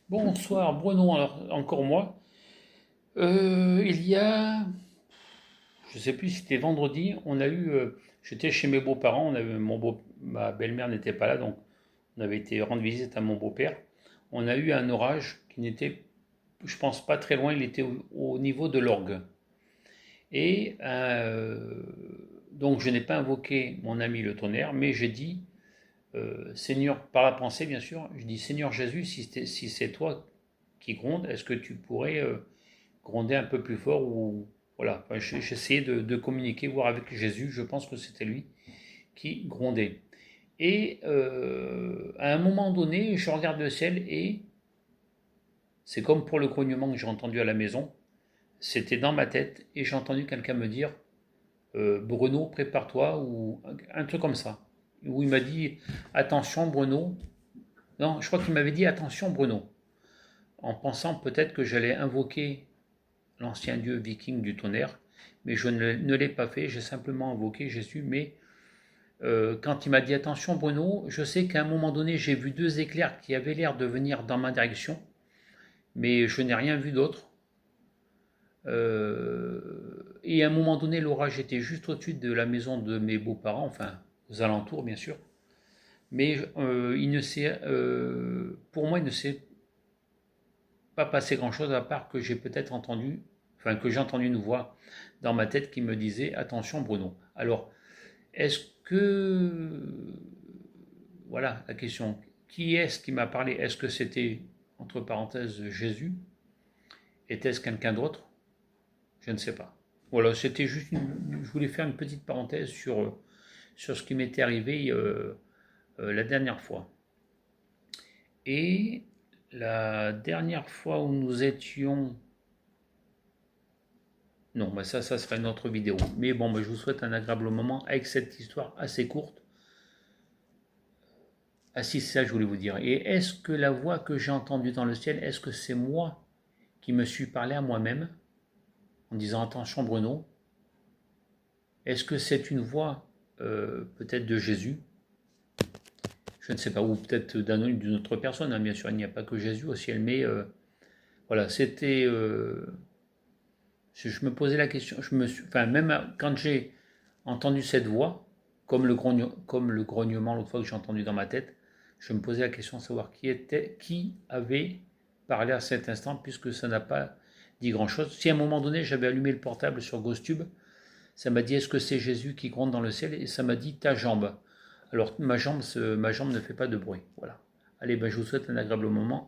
Bonsoir Bruno, alors encore moi. Il y a, je sais plus si c'était vendredi, j'étais chez mes beaux-parents, ma belle-mère n'était pas là, donc on avait été rendre visite à mon beau-père. On a eu un orage qui n'était, je pense, pas très loin, il était au niveau de l'orgue. Et donc je n'ai pas invoqué mon ami le tonnerre, mais j'ai dit, Seigneur, par la pensée bien sûr, je dis Seigneur Jésus, si c'est toi qui gronde, est-ce que tu pourrais gronder un peu plus fort ou voilà, enfin, j'essayais de communiquer, voir avec Jésus, je pense que c'était lui qui grondait. Et à un moment donné, je regarde le ciel et c'est comme pour le grognement que j'ai entendu à la maison, c'était dans ma tête et j'ai entendu quelqu'un me dire Bruno, prépare-toi ou un truc comme ça. Où il m'a dit attention Bruno. Non, je crois qu'il m'avait dit attention Bruno, en pensant peut-être que j'allais invoquer l'ancien dieu viking du tonnerre, mais je ne l'ai pas fait, j'ai simplement invoqué Jésus, mais quand il m'a dit attention Bruno, je sais qu'à un moment donné j'ai vu deux éclairs qui avaient l'air de venir dans ma direction, mais je n'ai rien vu d'autre. Et à un moment donné l'orage était juste au-dessus de la maison de mes beaux-parents, enfin aux alentours bien sûr, mais pour moi il ne s'est pas passé grand-chose à part que j'ai peut-être entendu, enfin que j'ai entendu une voix dans ma tête qui me disait attention Bruno. Alors, est-ce que, voilà la question, qui est-ce qui m'a parlé? Est-ce que c'était, entre parenthèses, Jésus? Était-ce quelqu'un d'autre? Je ne sais pas. Voilà, c'était juste je voulais faire une petite parenthèse sur ce qui m'était arrivé la dernière fois. Et la dernière fois où nous étions. Non, bah ça sera une autre vidéo. Mais bon, bah, je vous souhaite un agréable moment avec cette histoire assez courte. Ah si, c'est ça que je voulais vous dire. Et est-ce que la voix que j'ai entendue dans le ciel, est-ce que c'est moi qui me suis parlé à moi-même en disant attention Bruno? Est-ce que c'est une voix peut-être de Jésus? Je ne sais pas, ou peut-être d'une autre personne, hein. Bien sûr, il n'y a pas que Jésus au ciel, mais voilà, c'était... je me posais la question, enfin, même quand j'ai entendu cette voix, comme le grognement l'autre fois que j'ai entendu dans ma tête, je me posais la question de savoir qui avait parlé à cet instant, puisque ça n'a pas dit grand-chose. Si à un moment donné j'avais allumé le portable sur GhostTube, ça m'a dit est-ce que c'est Jésus qui gronde dans le ciel, et ça m'a dit ta jambe. Alors ma jambe ne fait pas de bruit. Voilà. Allez, ben, je vous souhaite un agréable moment.